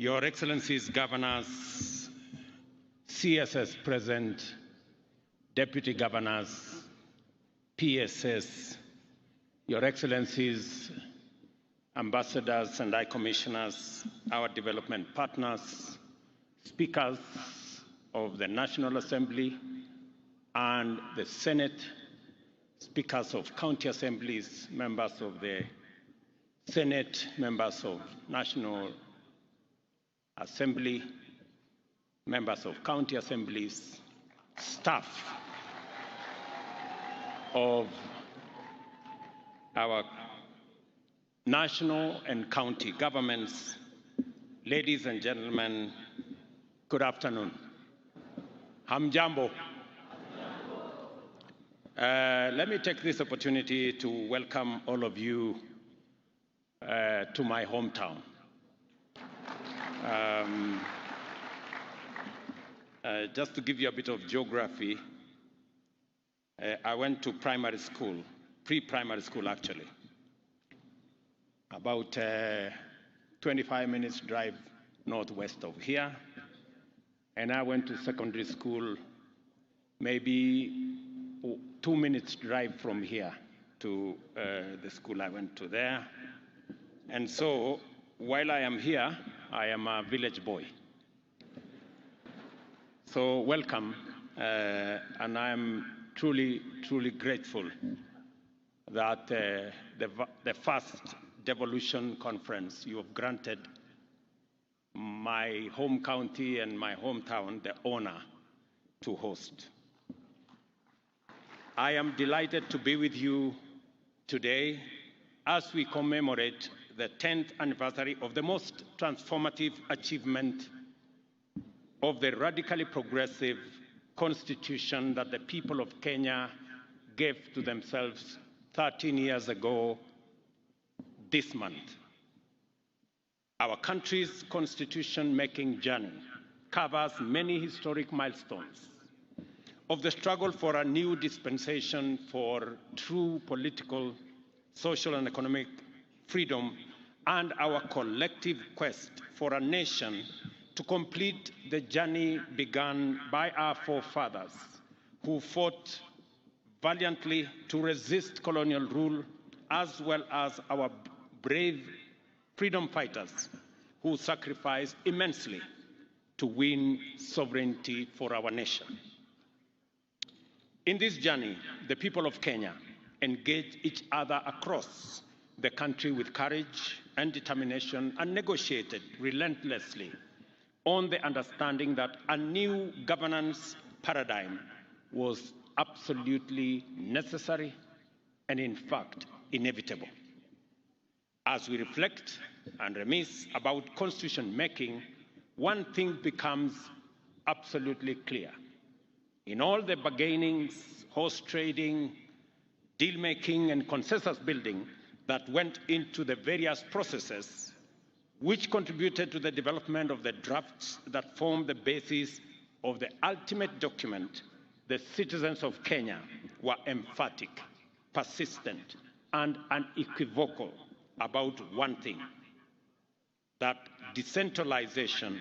Your Excellencies, Governors, CSS present, Deputy Governors, PSS, Your Excellencies, Ambassadors and High Commissioners, our development partners, Speakers of the National Assembly and the Senate, Speakers of County Assemblies, members of the Senate, members of National Assembly, members of county assemblies, staff of our national and county governments, ladies and gentlemen, good afternoon. Hamjambo. Let me take this opportunity to welcome all of you to my hometown. Just to give you a bit of geography, I went to primary school, pre-primary school actually, about 25 minutes drive northwest of here. And I went to secondary school maybe 2 minutes drive from here to the school I went to there. And so while I am here, I am a village boy. So welcome, and I'm truly, truly grateful that the first Devolution conference you have granted my home county and my hometown the honor to host. I am delighted to be with you today as we commemorate the 10th anniversary of the most transformative achievement of the radically progressive constitution that the people of Kenya gave to themselves 13 years ago this month. Our country's constitution-making journey covers many historic milestones of the struggle for a new dispensation for true political, social, and economic freedom, and our collective quest for a nation to complete the journey begun by our forefathers who fought valiantly to resist colonial rule, as well as our brave freedom fighters who sacrificed immensely to win sovereignty for our nation. In this journey, the people of Kenya engaged each other across the country with courage and determination and negotiated relentlessly on the understanding that a new governance paradigm was absolutely necessary and, in fact, inevitable. As we reflect and reminisce about constitution making, one thing becomes absolutely clear. In all the bargainings, horse trading, deal making, and consensus building that went into the various processes which contributed to the development of the drafts that form the basis of the ultimate document, the citizens of Kenya were emphatic, persistent, and unequivocal about one thing: that decentralization,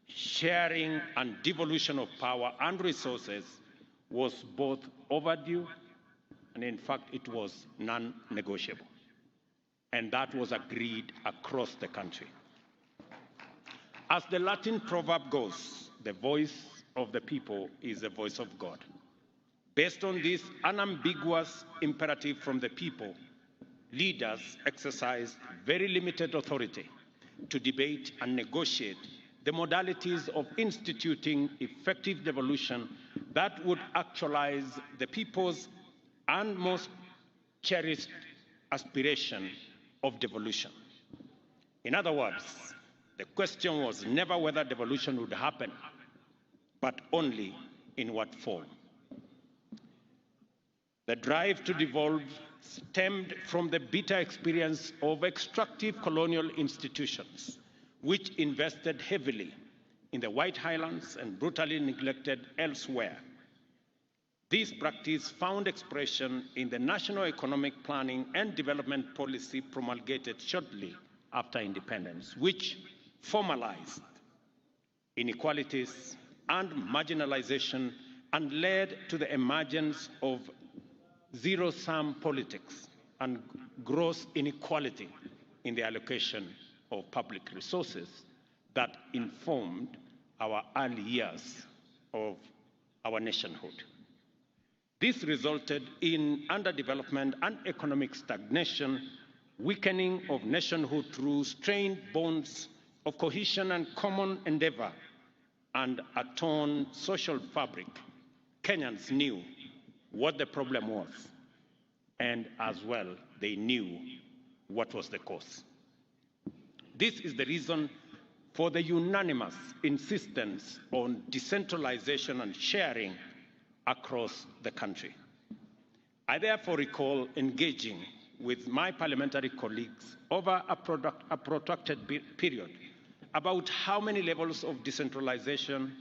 sharing, and devolution of power and resources was both overdue and, in fact, it was non-negotiable. And that was agreed across the country. As the Latin proverb goes, the voice of the people is the voice of God. Based on this unambiguous imperative from the people, leaders exercised very limited authority to debate and negotiate the modalities of instituting effective devolution that would actualize the people's and most cherished aspiration of devolution. In other words, the question was never whether devolution would happen, but only in what form. The drive to devolve stemmed from the bitter experience of extractive colonial institutions, which invested heavily in the White Highlands and brutally neglected elsewhere. This practice found expression in the National Economic Planning and Development Policy promulgated shortly after independence, which formalized inequalities and marginalization and led to the emergence of zero-sum politics and gross inequality in the allocation of public resources that informed our early years of our nationhood. This resulted in underdevelopment and economic stagnation, weakening of nationhood through strained bonds of cohesion and common endeavor, and a torn social fabric. Kenyans knew what the problem was, and as well, they knew what was the cause. This is the reason for the unanimous insistence on decentralization and sharing across the country. I therefore recall engaging with my parliamentary colleagues over a protracted period about how many levels of decentralization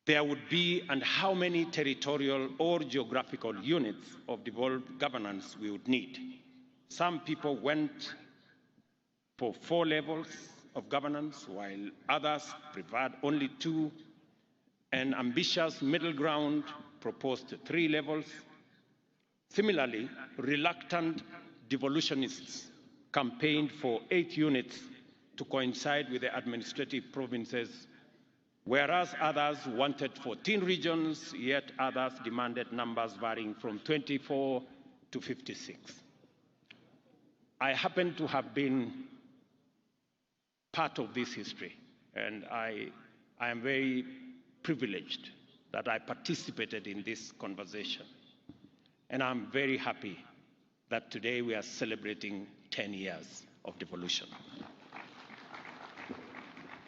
there would be and how many territorial or geographical units of devolved governance we would need. Some people went for 4 levels of governance, while others preferred only 2. An ambitious middle ground proposed 3 levels. Similarly, reluctant devolutionists campaigned for 8 units to coincide with the administrative provinces, whereas others wanted 14 regions, yet others demanded numbers varying from 24 to 56. I happen to have been part of this history, and I am very privileged that I participated in this conversation. And I'm very happy that today we are celebrating 10 years of devolution.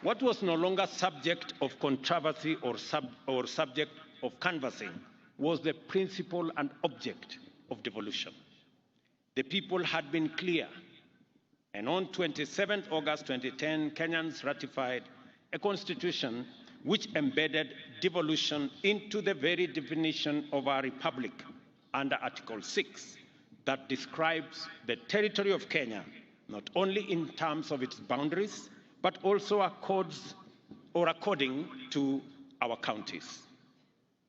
What was no longer subject of controversy or subject of canvassing was the principle and object of devolution. The people had been clear, and on 27 August 2010, Kenyans ratified a constitution which embedded devolution into the very definition of our republic under Article 6 that describes the territory of Kenya, not only in terms of its boundaries, but also according to our counties.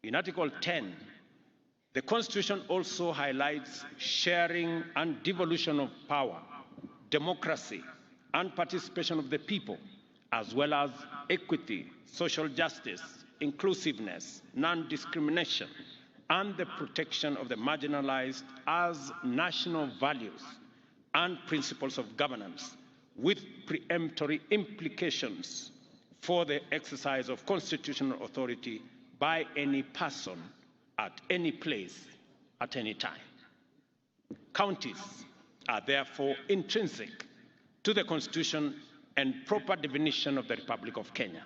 In Article 10, the Constitution also highlights sharing and devolution of power, democracy, and participation of the people, as well as equity, social justice, inclusiveness, non-discrimination, and the protection of the marginalized as national values and principles of governance, with preemptory implications for the exercise of constitutional authority by any person at any place at any time. Counties are therefore intrinsic to the Constitution and proper definition of the Republic of Kenya.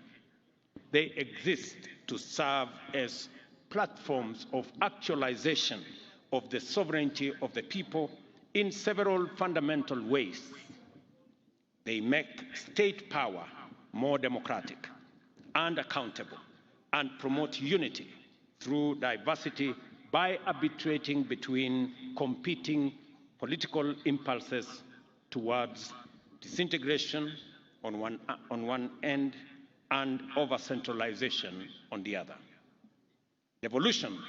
They exist to serve as platforms of actualization of the sovereignty of the people in several fundamental ways. They make state power more democratic and accountable and promote unity through diversity by arbitrating between competing political impulses towards disintegration on one end and over-centralization on the other. Devolution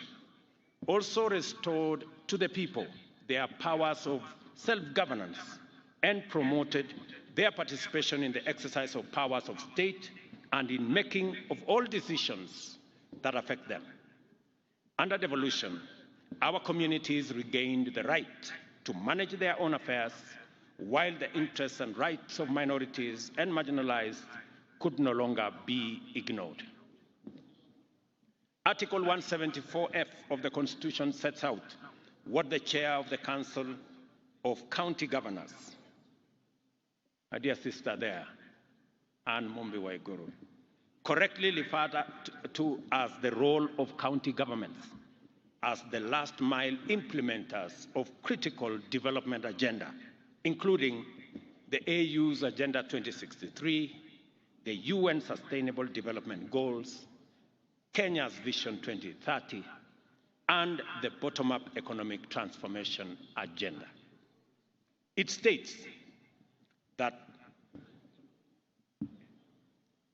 also restored to the people their powers of self-governance and promoted their participation in the exercise of powers of state and in making of all decisions that affect them. Under devolution, our communities regained the right to manage their own affairs, while the interests and rights of minorities and marginalized could no longer be ignored. Article 174F of the Constitution sets out what the chair of the Council of County Governors, my dear sister there, Anne Mumbi Waiguru, correctly referred to as the role of county governments as the last mile implementers of critical development agenda, including the AU's Agenda 2063, the UN Sustainable Development Goals, Kenya's Vision 2030, and the bottom-up economic transformation agenda. It states that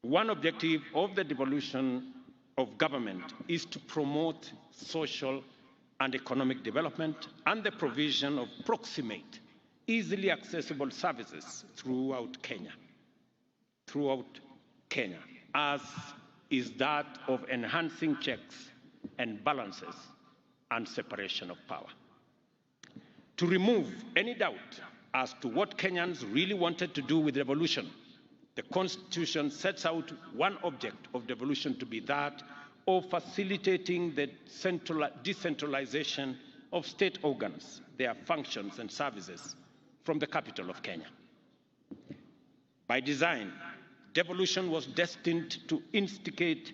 One objective of the devolution of government is to promote social and economic development and the provision of proximate, easily accessible services throughout Kenya, as is that of enhancing checks and balances and separation of power. To remove any doubt as to what Kenyans really wanted to do with devolution, the Constitution sets out one object of devolution to be that of facilitating the decentralization of state organs, their functions and services from the capital of Kenya. By design, devolution was destined to instigate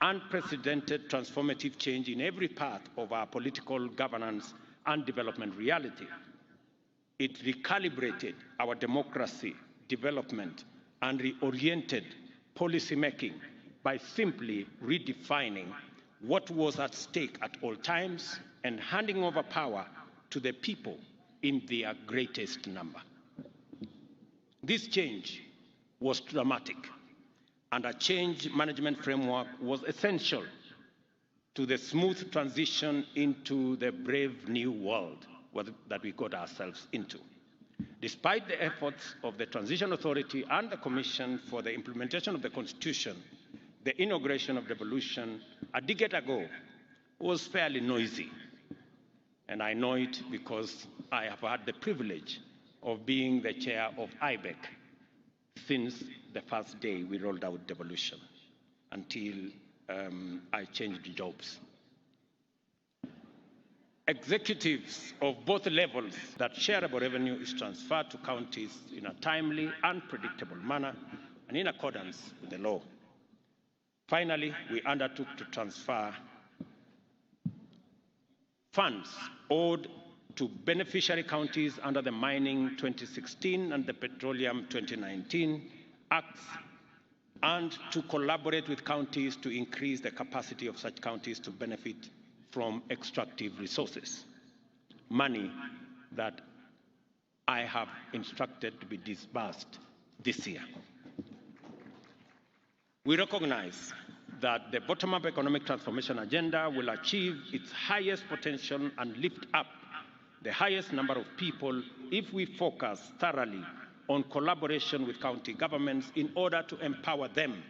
unprecedented transformative change in every part of our political governance and development reality. It recalibrated our democracy, development, and reoriented policymaking by simply redefining what was at stake at all times and handing over power to the people in their greatest number. This change was dramatic, and a change management framework was essential to the smooth transition into the brave new world that we got ourselves into. Despite the efforts of the Transition Authority and the Commission for the implementation of the Constitution, the inauguration of devolution a decade ago was fairly noisy. And I know it because I have had the privilege of being the chair of IBEC since the first day we rolled out devolution until I changed jobs. Executives of both levels that shareable revenue is transferred to counties in a timely and predictable manner and in accordance with the law. Finally, we undertook to transfer funds owed to beneficiary counties under the Mining 2016 and the Petroleum 2019 Acts, and to collaborate with counties to increase the capacity of such counties to benefit from extractive resources. Money that I have instructed to be disbursed this year. We recognize that the bottom-up economic transformation agenda will achieve its highest potential and lift up the highest number of people if we focus thoroughly on collaboration with county governments in order to empower them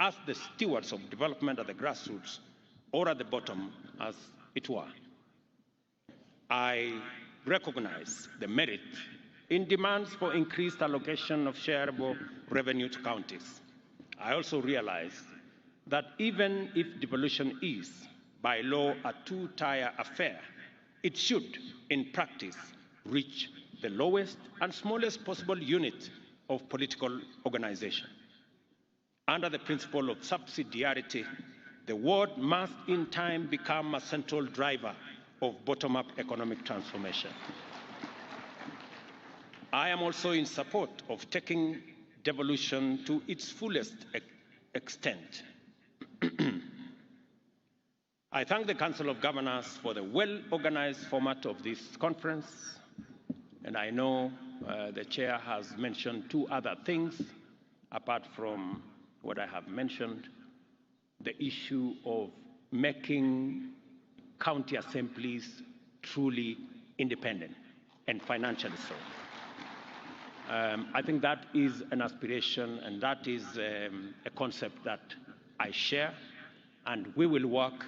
as the stewards of development at the grassroots or at the bottom, as it were. I recognize the merit in demands for increased allocation of shareable revenue to counties. I also realize that even if devolution is, by law, a two-tier affair, it should, in practice, reach the lowest and smallest possible unit of political organization. Under the principle of subsidiarity, the ward must in time become a central driver of bottom-up economic transformation. I am also in support of taking devolution to its fullest extent. I thank the Council of Governors for the well-organized format of this conference, and I know the Chair has mentioned two other things apart from what I have mentioned: the issue of making county assemblies truly independent and financially so. I think that is an aspiration, and that is a concept that I share, and we will work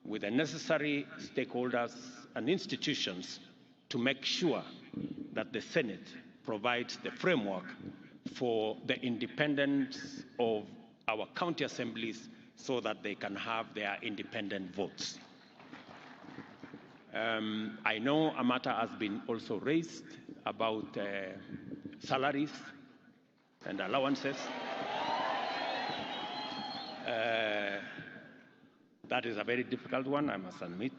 with the necessary stakeholders and institutions to make sure that the Senate provides the framework for the independence of our county assemblies so that they can have their independent votes. I know a matter has been also raised about salaries and allowances. That is a very difficult one, I must admit,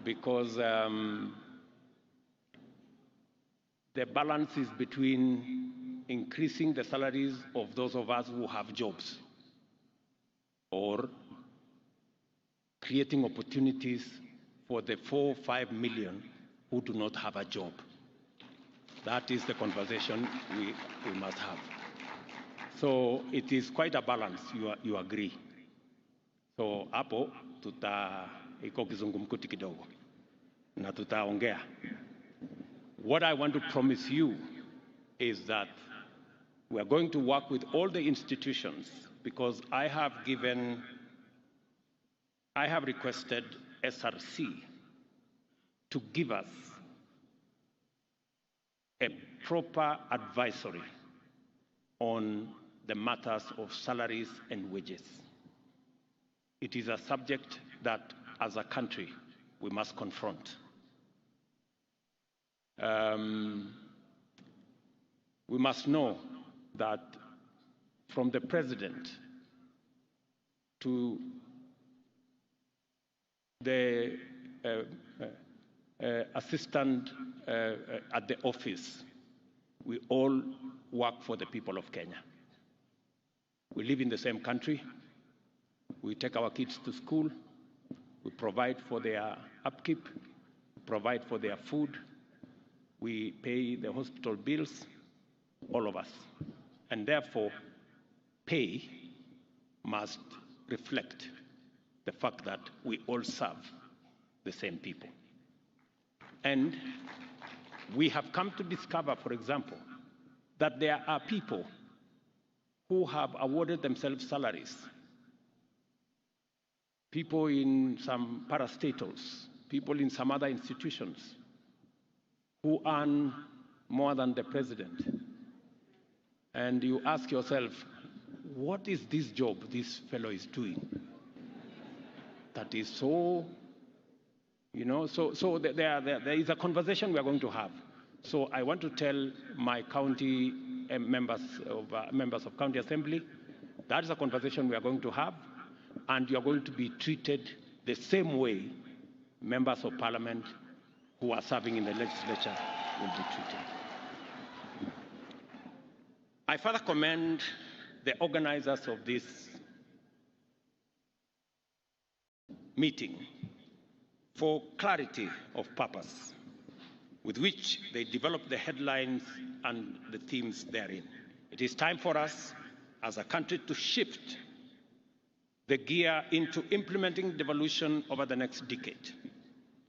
because the balance is between increasing the salaries of those of us who have jobs or creating opportunities for the 4 or 5 million who do not have a job. That is the conversation we must have. So it is quite a balance, you agree. So hapo iko kizungumkuti kidogo na tutaongea. What I want to promise you is that we are going to work with all the institutions, because I have requested SRC to give us a proper advisory on the matters of salaries and wages. It is a subject that, as a country, we must confront. We must know that from the president to the assistant at the office, we all work for the people of Kenya. We live in the same country. We take our kids to school. We provide for their upkeep, provide for their food. We pay the hospital bills, all of us. And therefore, pay must reflect the fact that we all serve the same people. And we have come to discover, for example, that there are people who have awarded themselves salaries, people in some parastatals, people in some other institutions who earn more than the president. And you ask yourself, what is this job this fellow is doing that is so, so there is a conversation we are going to have. So I want to tell my county members of county assembly, that is a conversation we are going to have, and you are going to be treated the same way members of parliament who are serving in the legislature will be treated. I further commend the organizers of this meeting for clarity of purpose with which they developed the headlines and the themes therein. It is time for us as a country to shift the gear into implementing devolution over the next decade.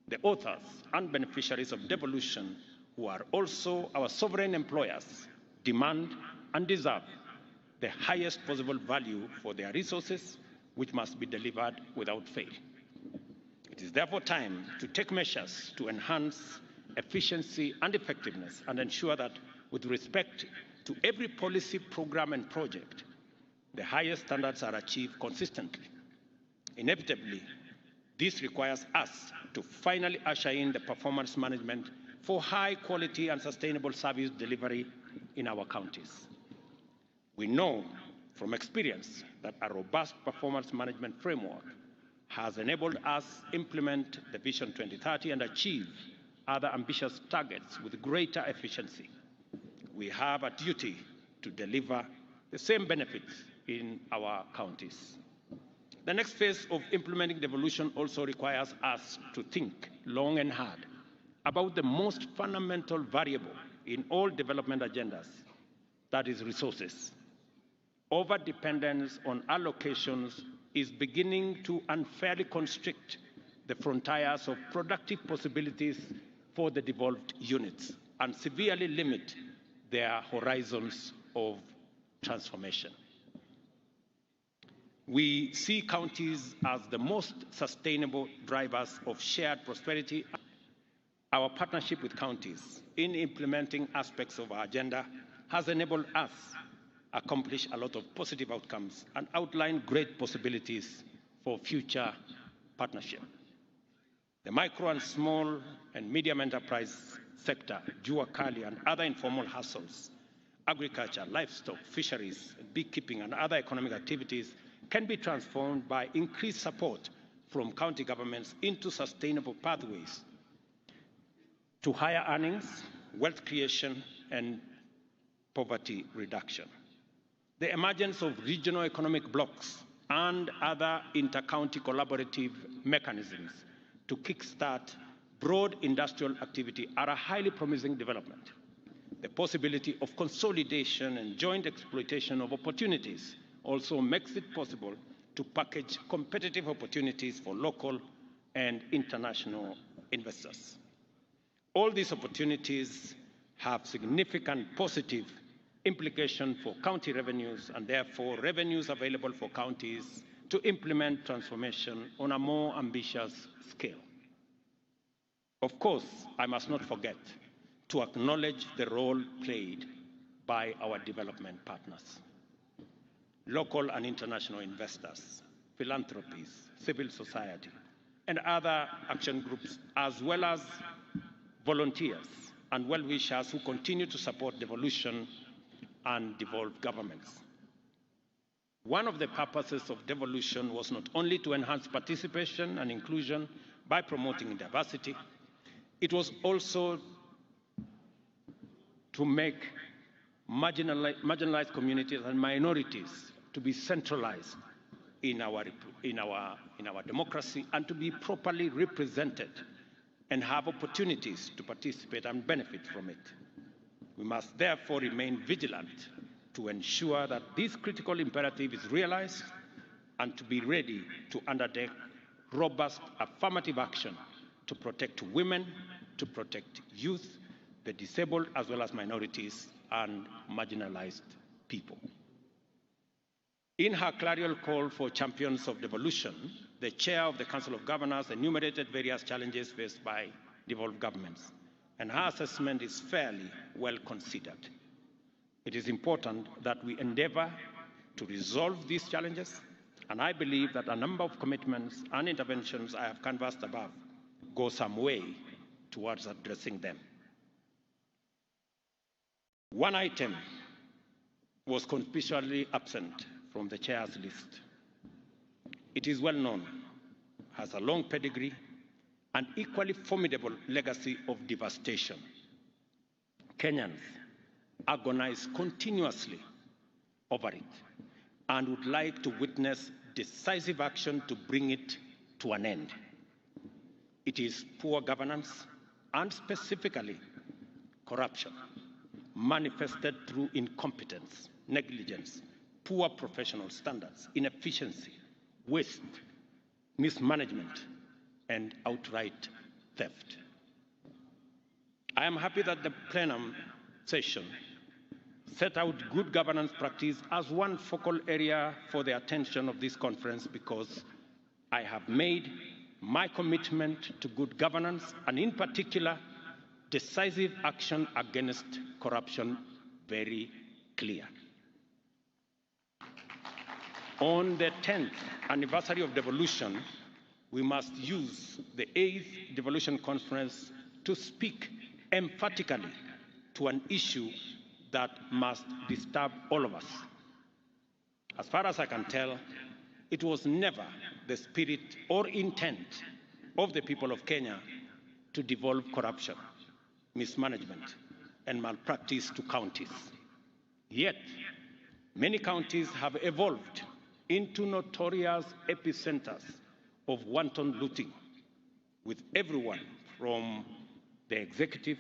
The authors and beneficiaries of devolution, who are also our sovereign employers, demand and deserve the highest possible value for their resources, which must be delivered without fail. It is therefore time to take measures to enhance efficiency and effectiveness and ensure that, with respect to every policy, program, and project, the highest standards are achieved consistently. Inevitably, this requires us to finally usher in the performance management for high quality and sustainable service delivery in our counties. We know from experience that a robust performance management framework has enabled us implement the Vision 2030 and achieve other ambitious targets with greater efficiency. We have a duty to deliver the same benefits in our counties. The next phase of implementing devolution also requires us to think long and hard about the most fundamental variable in all development agendas, that is resources. Over-dependence on allocations is beginning to unfairly constrict the frontiers of productive possibilities for the devolved units and severely limit their horizons of transformation. We see counties as the most sustainable drivers of shared prosperity. Our partnership with counties in implementing aspects of our agenda has enabled us accomplish a lot of positive outcomes and outline great possibilities for future partnership. The micro and small and medium enterprise sector, jua kali and other informal hustles, agriculture, livestock, fisheries, beekeeping and other economic activities can be transformed by increased support from county governments into sustainable pathways to higher earnings, wealth creation and poverty reduction. The emergence of regional economic blocs and other inter-county collaborative mechanisms to kickstart broad industrial activity are a highly promising development. The possibility of consolidation and joint exploitation of opportunities also makes it possible to package competitive opportunities for local and international investors. All these opportunities have significant positive implications for county revenues and therefore revenues available for counties to implement transformation on a more ambitious scale. Of course, I must not forget to acknowledge the role played by our development partners, local and international investors, philanthropies, civil society, and other action groups, as well as volunteers and well-wishers who continue to support devolution and devolved governments. One of the purposes of devolution was not only to enhance participation and inclusion by promoting diversity, it was also to make marginalized communities and minorities to be centralized in our democracy and to be properly represented and have opportunities to participate and benefit from it. We must therefore remain vigilant to ensure that this critical imperative is realized and to be ready to undertake robust affirmative action to protect women, to protect youth, the disabled, as well as minorities and marginalized people. In her clarion call for champions of devolution, the chair of the Council of Governors enumerated various challenges faced by devolved governments, and her assessment is fairly well considered. It is important that we endeavor to resolve these challenges, and I believe that a number of commitments and interventions I have canvassed above go some way towards addressing them. One item was conspicuously absent from the chair's list. It is well known, has a long pedigree, and equally formidable legacy of devastation. Kenyans agonize continuously over it and would like to witness decisive action to bring it to an end. It is poor governance and specifically corruption, manifested through incompetence, negligence, poor professional standards, inefficiency, waste, mismanagement, and outright theft. I am happy that the plenum session set out good governance practice as one focal area for the attention of this conference because I have made my commitment to good governance and in particular decisive action against corruption very clear. On the 10th anniversary of devolution, we must use the 8th Devolution Conference to speak emphatically to an issue that must disturb all of us. As far as I can tell, it was never the spirit or intent of the people of Kenya to devolve corruption, mismanagement, and malpractice to counties. Yet, many counties have evolved into notorious epicenters of wanton looting, with everyone from the executive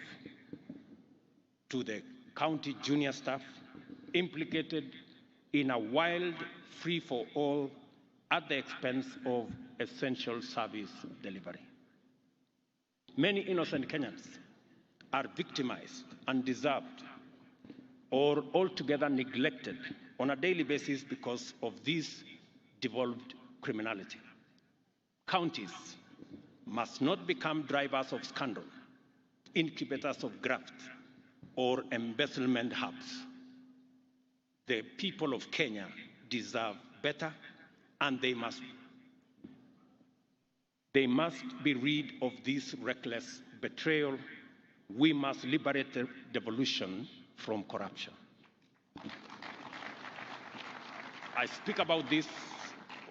to the county junior staff implicated in a wild free-for-all at the expense of essential service delivery. Many innocent Kenyans are victimized, undeserved, or altogether neglected on a daily basis because of this devolved criminality. Counties must not become drivers of scandal, incubators of graft, or embezzlement hubs. The people of Kenya deserve better, and they must be rid of this reckless betrayal. We must liberate the devolution from corruption. I speak about this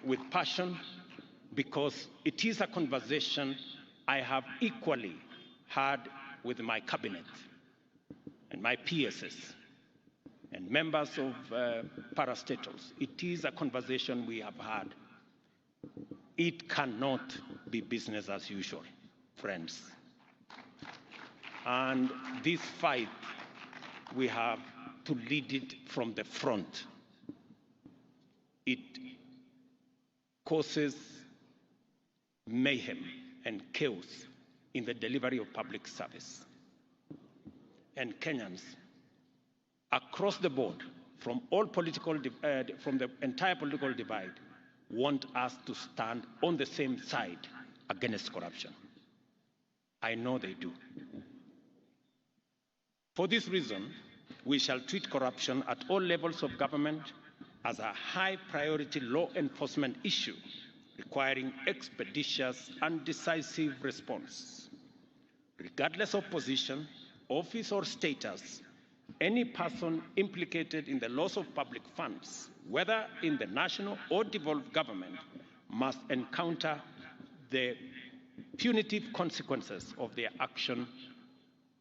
with passion because it is a conversation I have equally had with my cabinet and my PSs and members of parastatals. It is a conversation we have had. It cannot be business as usual, friends. And this fight we have to lead it from the front. It causes mayhem and chaos in the delivery of public service. And Kenyans across the board, from the entire political divide, want us to stand on the same side against corruption. I know they do. For this reason, we shall treat corruption at all levels of government as a high priority law enforcement issue requiring expeditious and decisive response. Regardless of position, office or status, any person implicated in the loss of public funds, whether in the national or devolved government, must encounter the punitive consequences of their action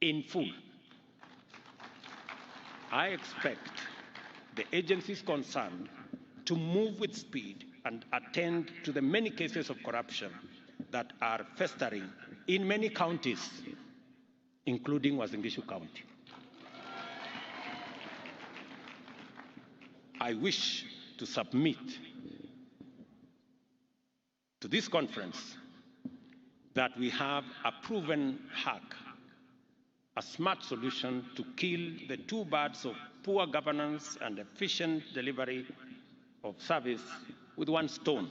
in full. I expect the agencies concerned to move with speed and attend to the many cases of corruption that are festering in many counties, including Uasin Gishu County. I wish to submit to this conference that we have a proven hack, a smart solution to kill the two birds of poor governance and efficient delivery of service with one stone.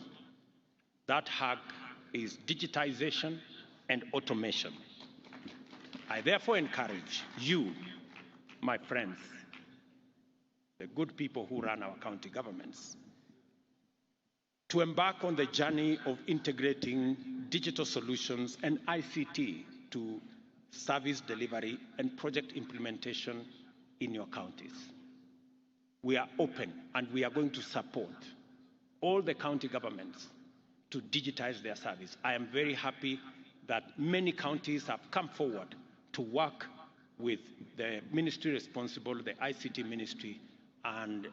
That hack is digitization and automation. I therefore encourage you, my friends, the good people who run our county governments, to embark on the journey of integrating digital solutions and ICT to service delivery and project implementation in your counties. We are open and we are going to support all the county governments to digitize their service. I am very happy that many counties have come forward to work with the ministry responsible, the ICT ministry, and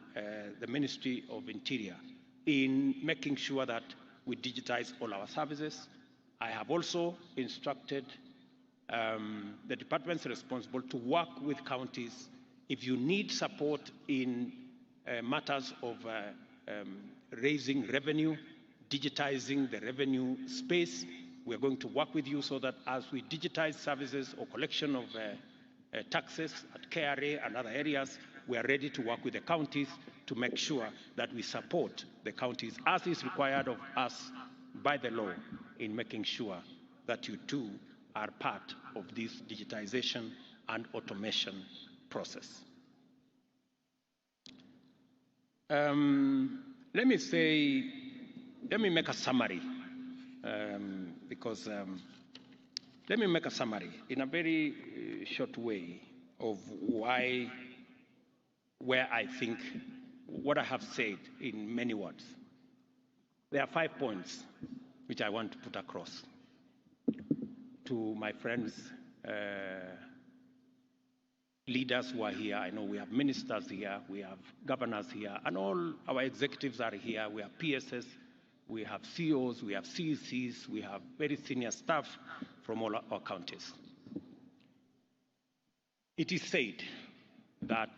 the Ministry of Interior in making sure that we digitize all our services. I have also instructed the departments responsible to work with counties. If you need support in matters of raising revenue, digitizing the revenue space, we are going to work with you so that as we digitize services or collection of taxes at KRA and other areas, we are ready to work with the counties to make sure that we support the counties as is required of us by the law in making sure that you too are part of this digitization and automation process. Let me make a summary, let me make a summary in a very short way of where I think what I have said in many words. There are 5 points which I want to put across to my friends, leaders who are here. I know we have ministers here, we have governors here, and all our executives are here. We have PSS, we have CEOs, we have CECs, we have very senior staff from all our counties. It is said that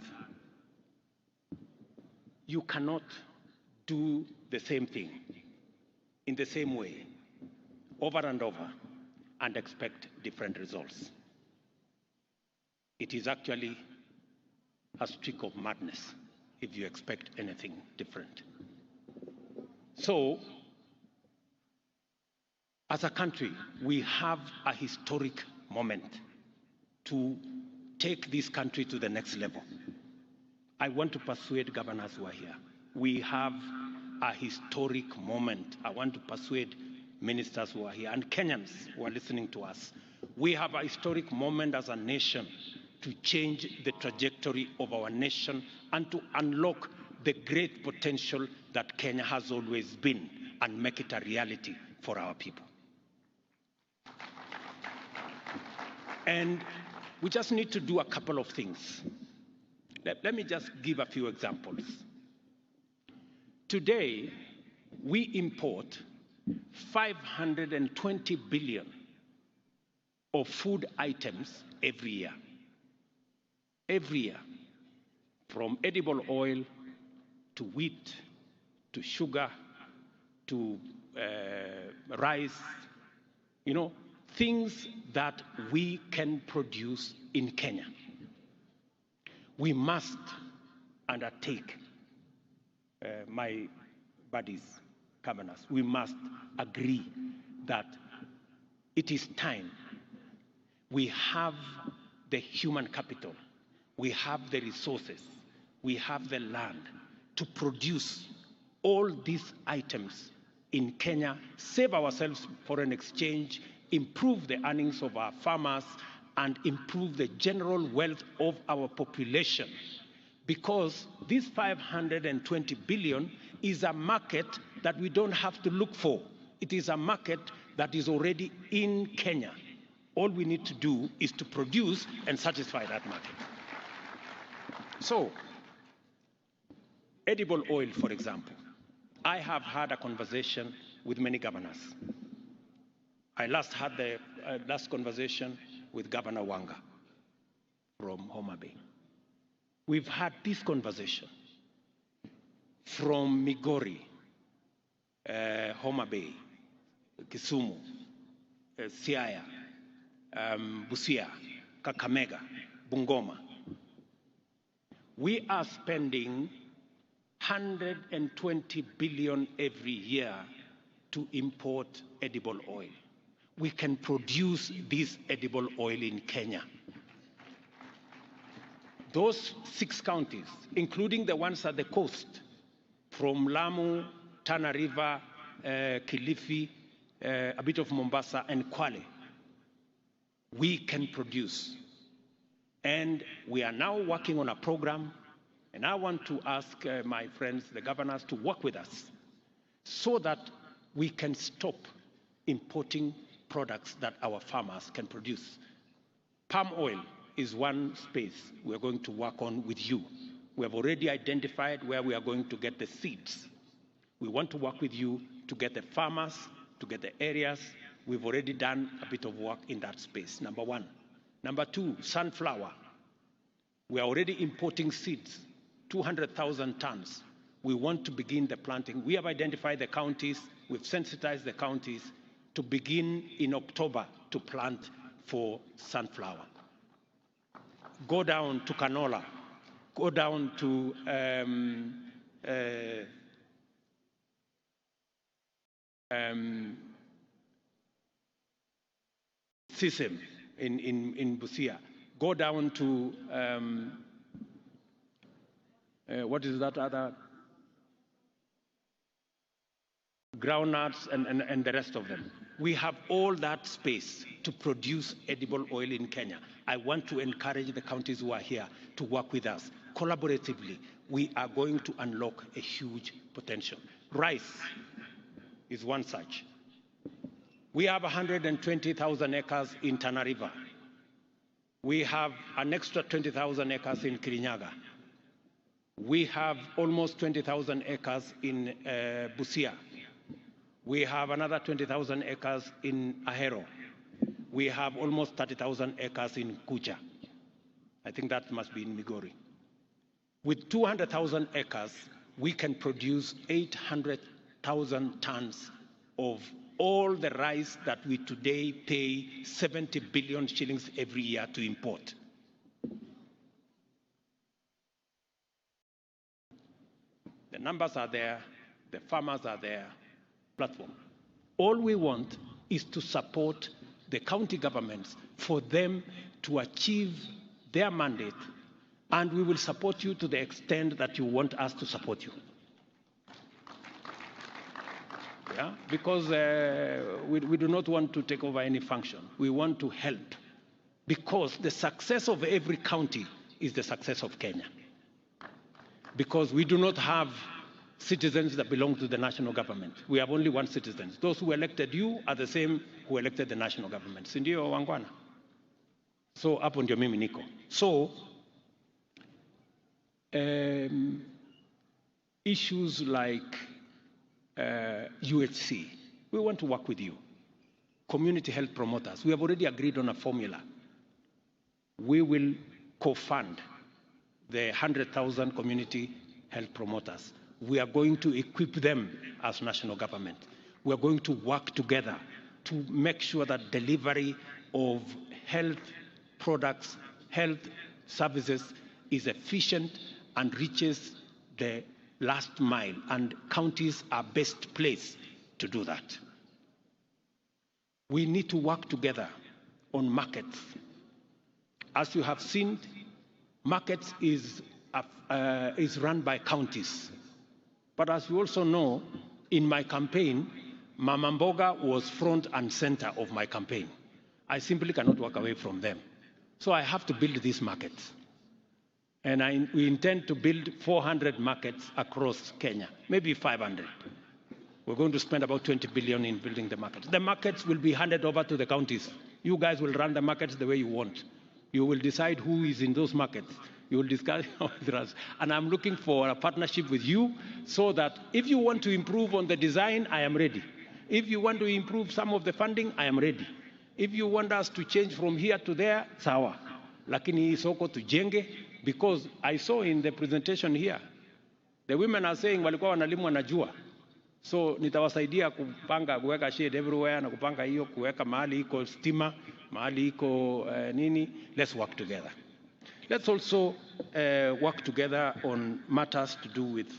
you cannot do the same thing in the same way over and over and expect different results. It is actually a streak of madness if you expect anything different. So, as a country, we have a historic moment to take this country to the next level. I want to persuade governors who are here. We have a historic moment. I want to persuade ministers who are here and Kenyans who are listening to us. We have a historic moment as a nation to change the trajectory of our nation and to unlock the great potential that Kenya has always been and make it a reality for our people. And we just need to do a couple of things. Let me just give a few examples. Today, we import 520 billion of food items every year. Every year. from edible oil to wheat, to sugar, to rice, things that we can produce in Kenya. We must undertake, my buddies, governors, we must agree that it is time. We have the human capital, we have the resources, we have the land to produce all these items in Kenya, save ourselves foreign exchange, improve the earnings of our farmers, and improve the general wealth of our population. Because this 520 billion is a market that we don't have to look for. It is a market that is already in Kenya. All we need to do is to produce and satisfy that market. So, edible oil, for example. I have had a conversation with many governors. I last had the last conversation with Governor Wanga from Homa Bay. We've had this conversation from Migori, Homa Bay, Kisumu, Siaya, Busia, Kakamega, Bungoma. We are spending 120 billion every year to import edible oil. We can produce this edible oil in Kenya. Those 6 counties, including the ones at the coast, from Lamu, Tana River, Kilifi, a bit of Mombasa, and Kwale, we can produce. And we are now working on a program, and I want to ask my friends, the governors, to work with us so that we can stop importing products that our farmers can produce. Palm oil is one space we're going to work on with you. We have already identified where we are going to get the seeds. We want to work with you to get the farmers, to get the areas. We've already done a bit of work in that space, number one. Number two, sunflower. We are already importing seeds, 200,000 tons. We want to begin the planting. We have identified the counties, we've sensitized the counties to begin in October to plant for sunflower. Go down to canola, go down to sesame in Busia, go down to what is that other? Groundnuts and the rest of them. We have all that space to produce edible oil in Kenya. I want to encourage the counties who are here to work with us. Collaboratively, we are going to unlock a huge potential. Rice is one such. We have 120,000 acres in Tana River. We have an extra 20,000 acres in Kirinyaga. We have almost 20,000 acres in Busia. We have another 20,000 acres in Ahero. We have almost 30,000 acres in Kuja. I think that must be in Migori. With 200,000 acres, we can produce 800,000 tons of all the rice that we today pay 70 billion shillings every year to import. The numbers are there, the farmers are there, platform. All we want is to support the county governments for them to achieve their mandate, and we will support you to the extent that you want us to support you. Yeah? Because we do not want to take over any function. We want to help, because the success of every county is the success of Kenya. Because we do not have citizens that belong to the national government. We have only one citizen. Those who elected you are the same who elected the national government. Sindio wangwana? So, hapo ndio mimi niko. So, issues like UHC, we want to work with you. Community health promoters, we have already agreed on a formula. We will co-fund the 100,000 community health promoters. We are going to equip them as national government. We are going to work together to make sure that delivery of health products, health services is efficient and reaches the last mile, and counties are best placed to do that. We need to work together on markets. As you have seen, markets is run by counties. But as you also know, in my campaign, Mama Mboga was front and center of my campaign. I simply cannot walk away from them. So I have to build these markets. And we intend to build 400 markets across Kenya, maybe 500. We're going to spend about 20 billion in building the markets. The markets will be handed over to the counties. You guys will run the markets the way you want. You will decide who is in those markets. You will discuss with us. And I'm looking for a partnership with you so that if you want to improve on the design, I am ready. If you want to improve some of the funding, I am ready. If you want us to change from here to there, sawa. Lakini soko tujenge, because I saw in the presentation here, the women are saying walikuwa wanalimu wanajua. So nitawasaidia kupanga kuweka shade everywhere na kupanga hiyo kuweka mahali iko stima, mahali iko nini. Let's work together. Let's also work together on matters to do with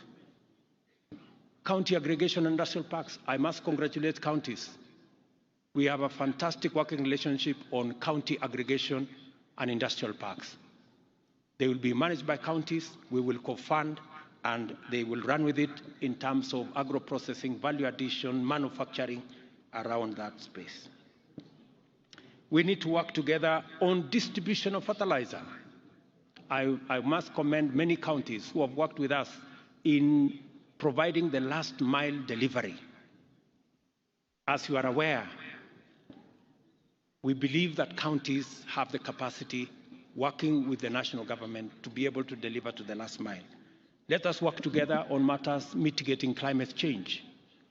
county aggregation and industrial parks. I must congratulate counties. We have a fantastic working relationship on county aggregation and industrial parks. They will be managed by counties. We will co-fund, and they will run with it in terms of agro-processing, value addition, manufacturing around that space. We need to work together on distribution of fertilizer. I must commend many counties who have worked with us in providing the last mile delivery. As you are aware, we believe that counties have the capacity, working with the national government, to be able to deliver to the last mile. Let us work together on matters mitigating climate change.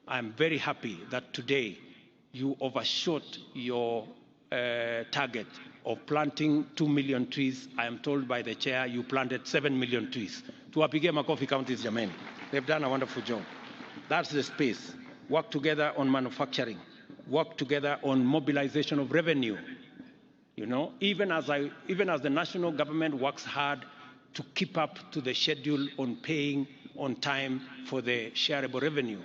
I'm very happy that today you overshot your target of planting 2 million trees. I am told by the chair you planted 7 million trees. Tuwapigie makofi counties jameni. They've done a wonderful job. That's the space. Work together on manufacturing. Work together on mobilization of revenue. You know, even as the national government works hard to keep up to the schedule on paying on time for the shareable revenue,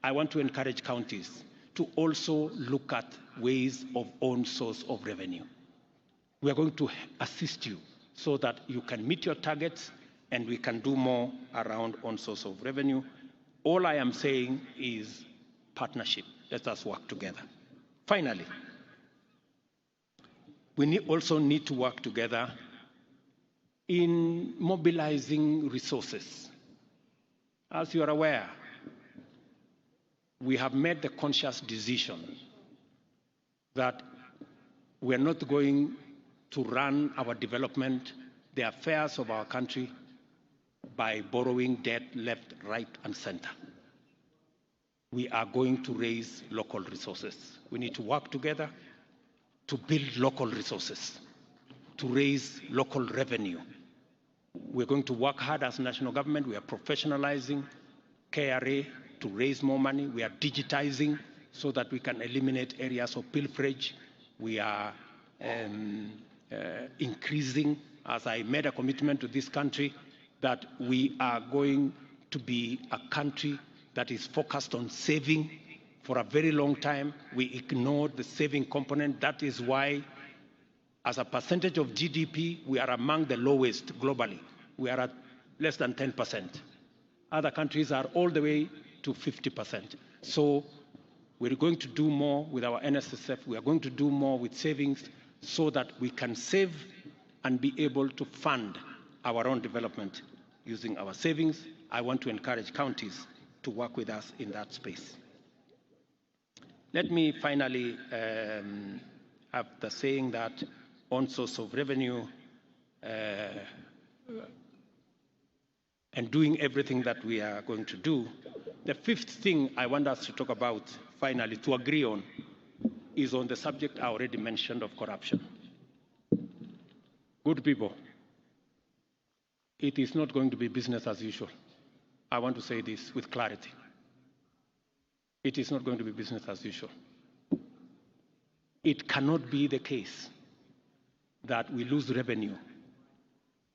I want to encourage counties to also look at ways of own source of revenue. We are going to assist you so that you can meet your targets and we can do more around own source of revenue. All I am saying is partnership. Let us work together. Finally, we also need to work together in mobilizing resources. As you are aware, we have made the conscious decision that we are not going to run our development, the affairs of our country, by borrowing debt left, right, and center. We are going to raise local resources. We need to work together to build local resources, to raise local revenue. We're going to work hard as national government. We are professionalizing KRA to raise more money. We are digitizing so that we can eliminate areas of pilferage. We are increasing, as I made a commitment to this country, that we are going to be a country that is focused on saving. For a very long time, we ignored the saving component. That is why, as a percentage of GDP, we are among the lowest globally. We are at less than 10%. Other countries are all the way to 50%. So we're going to do more with our NSSF. We are going to do more with savings so that we can save and be able to fund our own development using our savings. I want to encourage counties to work with us in that space. Let me finally have the saying that on source of revenue and doing everything that we are going to do, the fifth thing I want us to talk about, finally, to agree on, is on the subject I already mentioned of corruption. Good people, it is not going to be business as usual. I want to say this with clarity. It is not going to be business as usual. It cannot be the case that we lose revenue,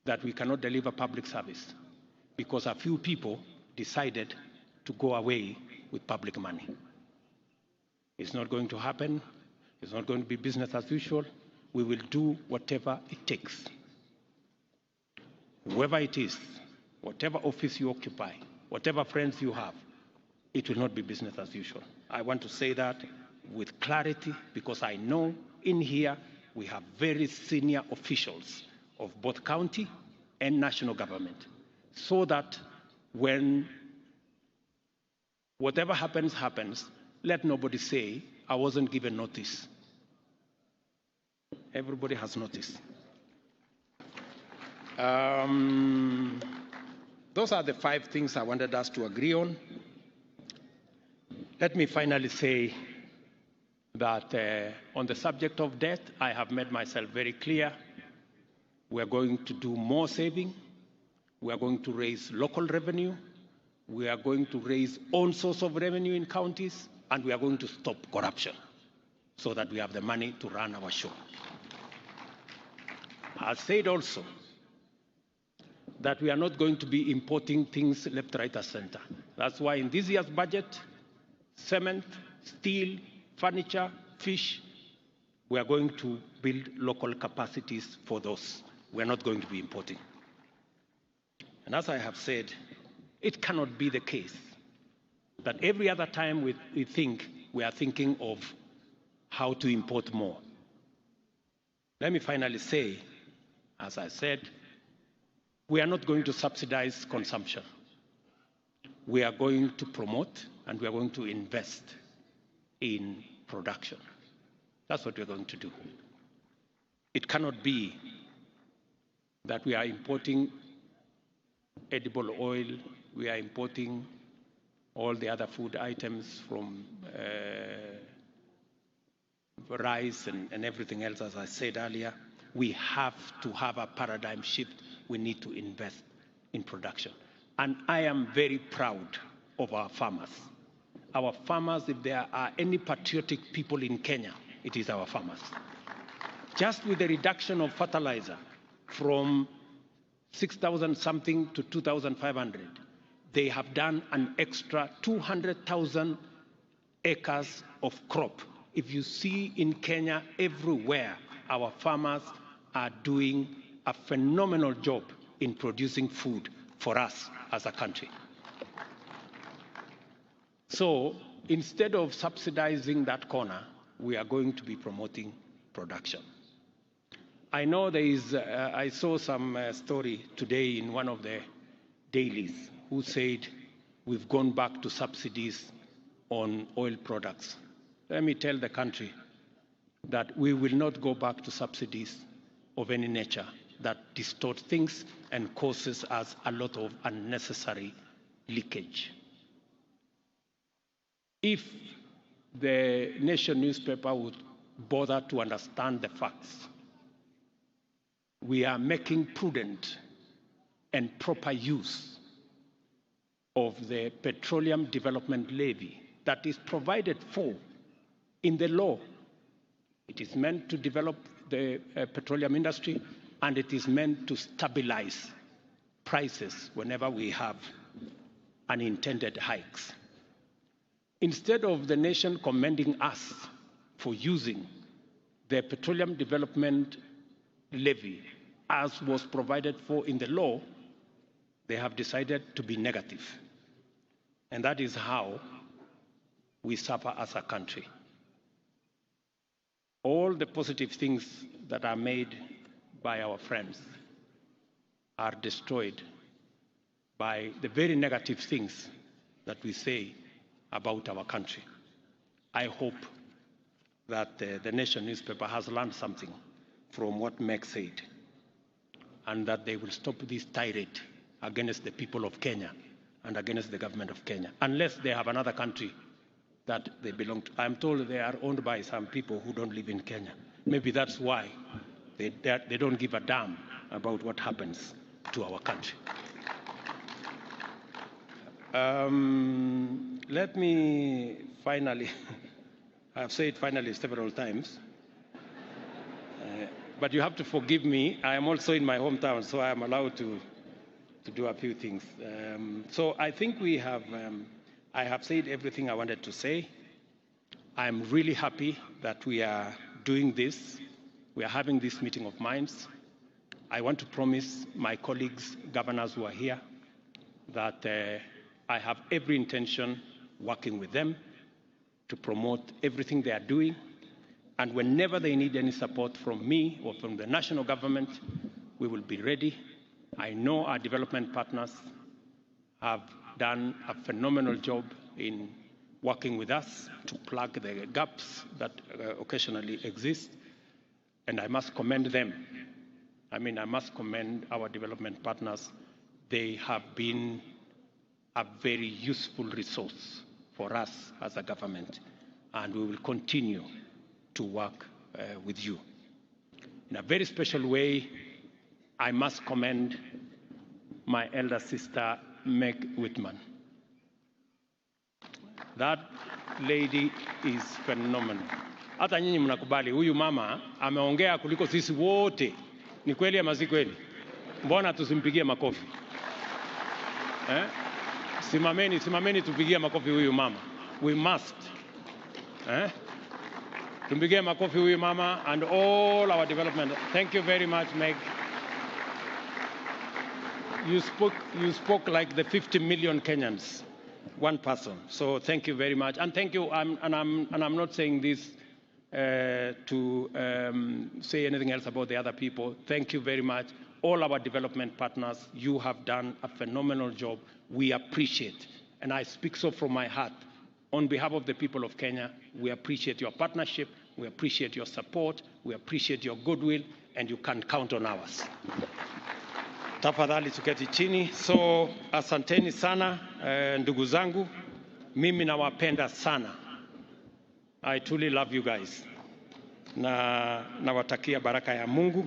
that we cannot deliver public service because a few people decided to go away with public money. It's not going to happen. It's not going to be business as usual. We will do whatever it takes. Whoever it is, whatever office you occupy, whatever friends you have, it will not be business as usual. I want to say that with clarity because I know in here we have very senior officials of both county and national government, so that when whatever happens, happens, let nobody say, I wasn't given notice. Everybody has notice. Those are the 5 things I wanted us to agree on. Let me finally say that on the subject of debt, I have made myself very clear. We are going to do more saving. We are going to raise local revenue. We are going to raise own source of revenue in counties, and we are going to stop corruption so that we have the money to run our show. I said also that we are not going to be importing things left, right, or center. That's why in this year's budget, cement, steel, furniture, fish, we are going to build local capacities for those. We are not going to be importing. And as I have said, it cannot be the case that every other time we think, we are thinking of how to import more. Let me finally say, as I said, we are not going to subsidize consumption. We are going to promote and we are going to invest in production. That's what we're going to do. It cannot be that we are importing edible oil, we are importing all the other food items from rice and everything else, as I said earlier. We have to have a paradigm shift. We need to invest in production. And I am very proud of our farmers. Our farmers, if there are any patriotic people in Kenya, it is our farmers. Just with the reduction of fertilizer from 6,000 something to 2,500, they have done an extra 200,000 acres of crop. If you see in Kenya everywhere, our farmers are doing a phenomenal job in producing food for us as a country. So instead of subsidizing that corner, we are going to be promoting production. I know there is, I saw some story today in one of the dailies who said we've gone back to subsidies on oil products. Let me tell the country that we will not go back to subsidies of any nature that distort things and causes us a lot of unnecessary leakage. If the Nation newspaper would bother to understand the facts, we are making prudent and proper use of the Petroleum Development Levy that is provided for in the law. It is meant to develop the petroleum industry, and it is meant to stabilize prices whenever we have unintended hikes. Instead of the nation commending us for using the Petroleum Development Levy as was provided for in the law, they have decided to be negative. And that is how we suffer as a country. All the positive things that are made by our friends are destroyed by the very negative things that we say about our country. I hope that the Nation newspaper has learned something from what Meg said, and that they will stop this tirade against the people of Kenya and against the government of Kenya, unless they have another country that they belong to. I'm told they are owned by some people who don't live in Kenya. Maybe that's why they don't give a damn about what happens to our country. Let me finally, I've said finally several times, but you have to forgive me. I am also in my hometown, so I am allowed to do a few things. So I think I have said everything I wanted to say. I'm really happy that we are doing this. We are having this meeting of minds. I want to promise my colleagues, governors who are here, that I have every intention working with them to promote everything they are doing. And whenever they need any support from me or from the national government, we will be ready. I know our development partners have done a phenomenal job in working with us to plug the gaps that occasionally exist. And I must commend them. I must commend our development partners. They have been a very useful resource for us as a government, and we will continue to work with you. In a very special way, I must commend my elder sister, Meg Whitman. That lady is phenomenal. Hata nyinyi mnakubali, huyu mama ameongea kuliko sisi wote. Ni kweli ama si kweli? Mbona tusimpigie makofi? Simameni tupigie makofi huyu mama. We must. Tumpigie makofi huyu mama and all our development. Thank you very much, Meg. You spoke like the 50 million Kenyans, one person. So thank you very much, and thank you. I'm not saying this to say anything else about the other people. Thank you very much. All our development partners, you have done a phenomenal job. We appreciate, and I speak so from my heart. On behalf of the people of Kenya, we appreciate your partnership, we appreciate your support, we appreciate your goodwill, and you can count on ours. Tafadhali tuketi chini. So asanteni sana ndugu zangu, mimi nawapenda sana. I truly love you guys. Na nawatakia baraka ya Mungu.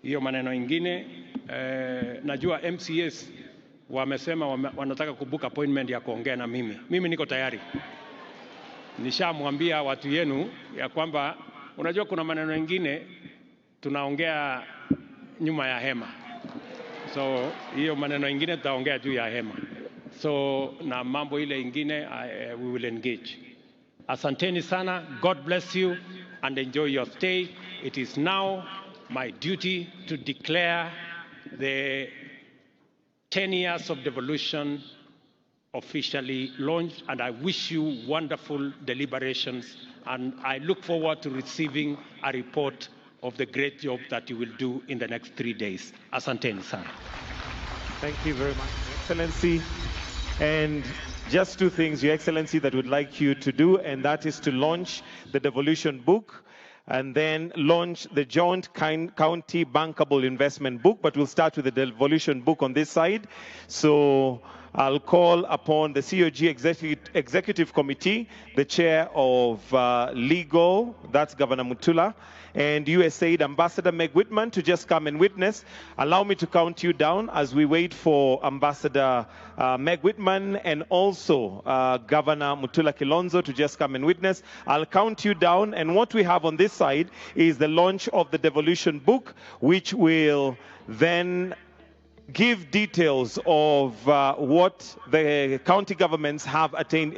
Hiyo maneno ingine, najua MCS wamesema wanataka kubook appointment ya kuongea na mimi. Mimi niko tayari. Nishamwambia watu yenu ya kwamba unajua kuna maneno ingine tunaongea nyuma ya hema. So hiyo maneno ingine tutaongea juu ya hema. So na mambo ile ingine we will engage. Asanteni sana. God bless you and enjoy your stay. It is now my duty to declare the 10 years of devolution officially launched, and I wish you wonderful deliberations, and I look forward to receiving a report of the great job that you will do in the next 3 days. Asanteni sana. Thank you very much, Your Excellency. And just two things, Your Excellency, that we'd like you to do, and that is to launch the devolution book and then launch the joint county bankable investment book. But we'll start with the devolution book on this side. So I'll call upon the COG Executive Committee, the chair of legal, that's Governor Mutula, and USAID Ambassador Meg Whitman to just come and witness. Allow me to count you down as we wait for Ambassador Meg Whitman and also Governor Mutula Kilonzo to just come and witness. I'll count you down, and what we have on this side is the launch of the devolution book, which will then give details of what the county governments have attained